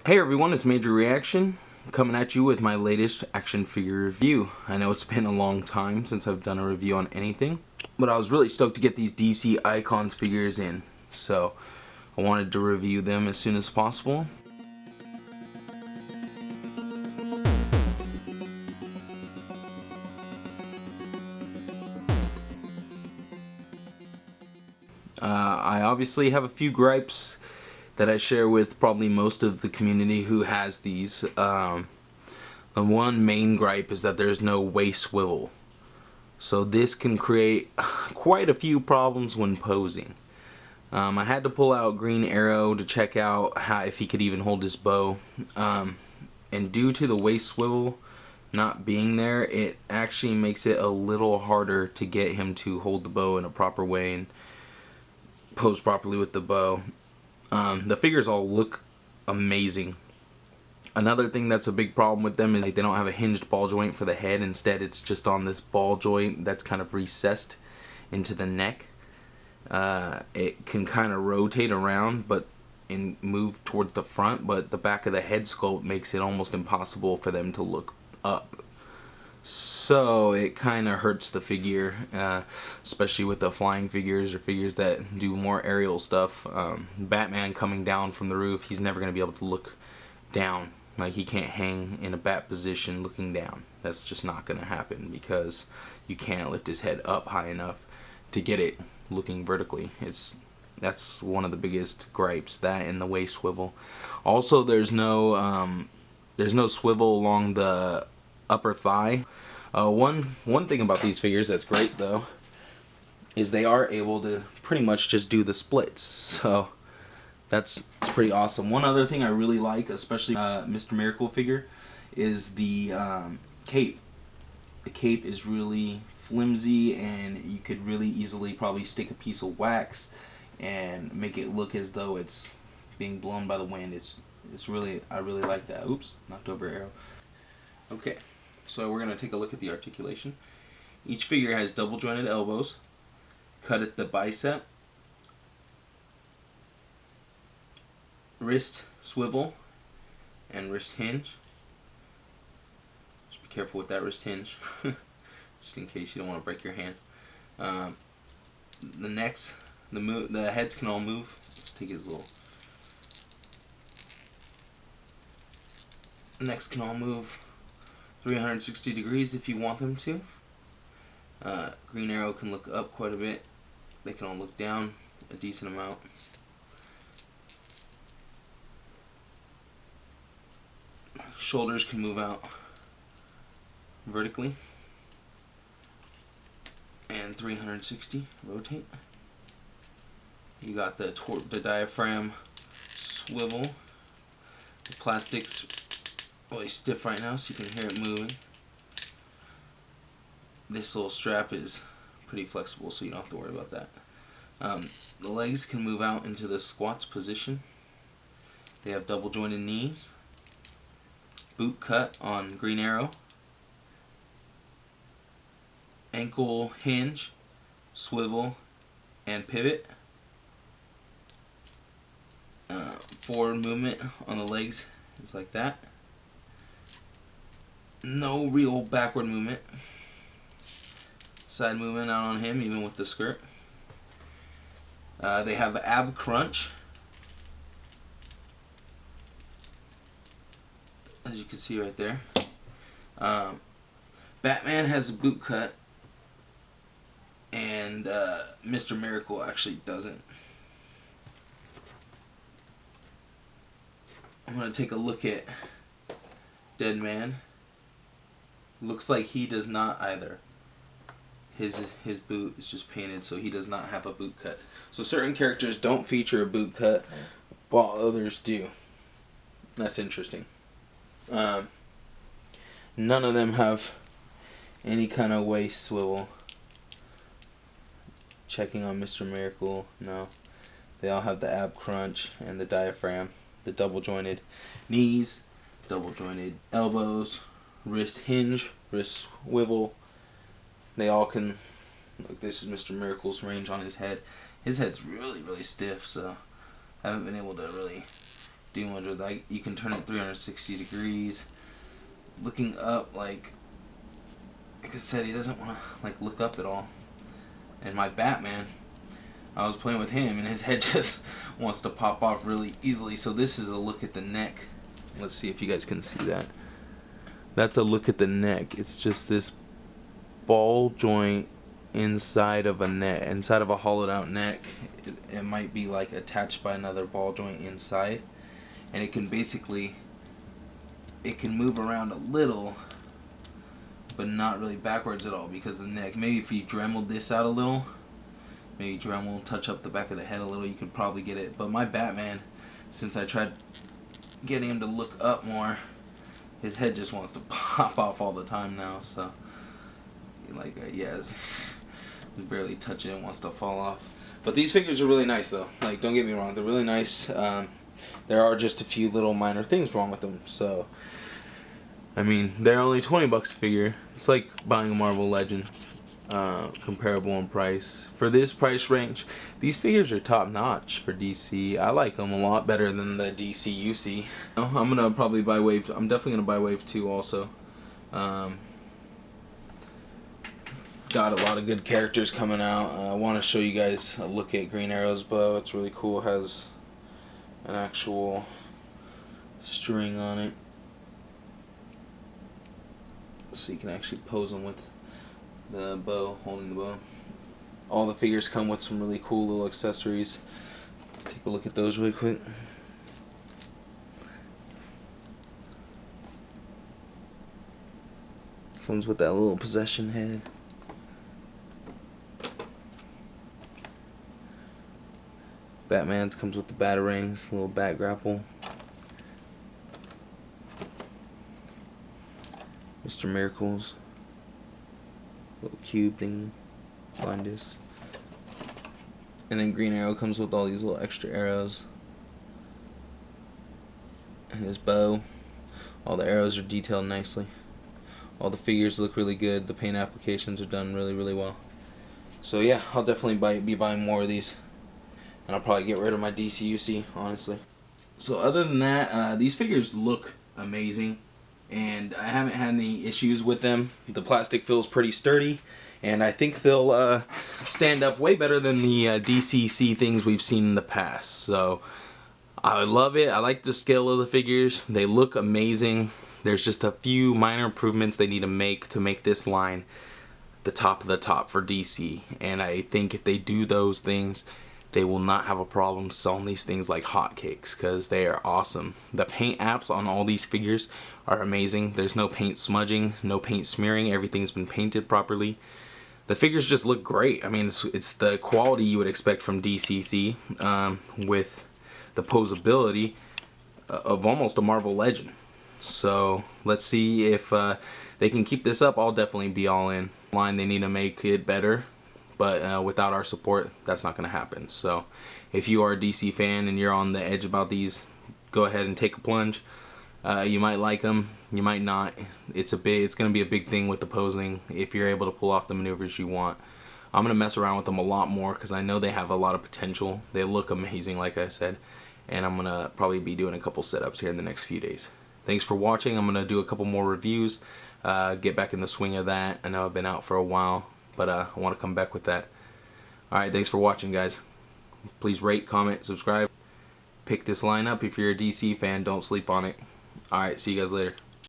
Hey everyone, it's Major Reaction coming at you with my latest action figure review. I know it's been a long time since I've done a review on anything, but I was really stoked to get these DC Icons figures in, so I wanted to review them as soon as possible. I obviously have a few gripes that I share with probably most of the community who has these. The one main gripe is that there's no waist swivel. So this can create quite a few problems when posing. I had to pull out Green Arrow to check out if he could even hold his bow. And due to the waist swivel not being there, it actually makes it a little harder to get him to hold the bow in a proper way and pose properly with the bow. The figures all look amazing. Another thing that's a big problem with them is they don't have a hinged ball joint for the head. Instead, it's just on this ball joint that's kind of recessed into the neck. It can kind of rotate around and move towards the front, but the back of the head sculpt makes it almost impossible for them to look up. So it kind of hurts the figure, especially with the flying figures or figures that do more aerial stuff. Batman coming down from the roof, he's never going to be able to look down. Like, he can't hang in a bat position looking down. That's just not going to happen because you can't lift his head up high enough to get it looking vertically. That's one of the biggest gripes, that and the waist swivel. Also, there's no swivel along the upper thigh. One thing about these figures that's great though is they are able to pretty much just do the splits. So it's pretty awesome. One other thing I really like, especially Mr. Miracle figure, is the cape. The cape is really flimsy, and you could really easily probably stick a piece of wax and make it look as though it's being blown by the wind. I really like that. Oops, knocked over arrow. Okay, so we're gonna take a look at the articulation. Each figure has double jointed elbows, cut at the bicep, wrist swivel, and wrist hinge. Just be careful with that wrist hinge, just in case you don't want to break your hand. The necks, the heads can all move. Let's take his little. Necks can all move 360 degrees if you want them to. Green Arrow can look up quite a bit. They can all look down a decent amount. Shoulders can move out vertically and 360 rotate. You got the diaphragm swivel. The plastic's really stiff right now, so you can hear it moving. This little strap is pretty flexible, so you don't have to worry about that. The legs can move out into the squats position. They have double jointed knees. Boot cut on Green Arrow. Ankle hinge, swivel, and pivot. Forward movement on the legs is like that. No real backward movement. Side movement out on him, even with the skirt. They have ab crunch, as you can see right there. Batman has a boot cut, and Mr. Miracle actually doesn't. I'm going to take a look at Deadman. Looks like he does not either. His boot is just painted, so he does not have a boot cut. So certain characters don't feature a boot cut, while others do. That's interesting. None of them have any kind of waist swivel. Checking on Mr. Miracle, no. They all have the ab crunch and the diaphragm, the double jointed knees, double jointed elbows, wrist hinge, wrist swivel. They all can, look, this is Mr. Miracle's range on his head. His head's really, really stiff, so I haven't been able to really doing. Like, you can turn it 360 degrees. Looking up, like I said, he doesn't want to like look up at all. And my Batman, I was playing with him and his head just wants to pop off really easily. So this is a look at the neck. Let's see if you guys can see that. That's a look at the neck. It's just this ball joint inside of a neck, inside of a hollowed out neck. It might be like attached by another ball joint inside, and it can basically, it can move around a little, but not really backwards at all because of the neck. Maybe if you dremeled this out a little, maybe Dremel, touch up the back of the head a little, you could probably get it. But my Batman, since I tried getting him to look up more, his head just wants to pop off all the time now. So, like, yeah, it's barely touching it, wants to fall off. But these figures are really nice, though. Like, don't get me wrong, they're really nice. There are just a few little minor things wrong with them. So, I mean, they're only $20 a figure. It's like buying a Marvel Legend. Comparable in price. For this price range, these figures are top notch for DC. I like them a lot better than the DC you see. I'm gonna probably buy Wave. I'm definitely gonna buy Wave 2 also. Got a lot of good characters coming out. I want to show you guys a look at Green Arrow's bow. It's really cool. It has an actual string on it, so you can actually pose them with the bow, holding the bow. All the figures come with some really cool little accessories. Take a look at those really quick. Comes with that little possession head. Batman's comes with the batarangs, little bat grapple. Mr. Miracles, little cube thing, find this. And then Green Arrow comes with all these little extra arrows. And his bow. All the arrows are detailed nicely. All the figures look really good. The paint applications are done really, really well. So yeah, I'll definitely be buying more of these. And I'll probably get rid of my DCUC, honestly. So other than that, these figures look amazing. And I haven't had any issues with them. The plastic feels pretty sturdy. And I think they'll stand up way better than the DCC things we've seen in the past. So I love it. I like the scale of the figures. They look amazing. There's just a few minor improvements they need to make this line the top of the top for DC. And I think if they do those things, they will not have a problem selling these things like hotcakes, because they are awesome. The paint apps on all these figures are amazing. There's no paint smudging, no paint smearing. Everything's been painted properly. The figures just look great. I mean, it's the quality you would expect from DCC, with the posability of almost a Marvel Legend. So let's see if they can keep this up. I'll definitely be all in. Line, they need to make it better, but without our support, that's not going to happen. So if you are a DC fan and you're on the edge about these, go ahead and take a plunge. You might like them, you might not. It's going to be a big thing with the posing if you're able to pull off the maneuvers you want. I'm going to mess around with them a lot more because I know they have a lot of potential. They look amazing, like I said, and I'm going to probably be doing a couple setups here in the next few days. Thanks for watching. I'm going to do a couple more reviews, get back in the swing of that. I know I've been out for a while, but I want to come back with that. Alright, thanks for watching, guys. Please rate, comment, subscribe. Pick this line up if you're a DC fan. Don't sleep on it. Alright, see you guys later.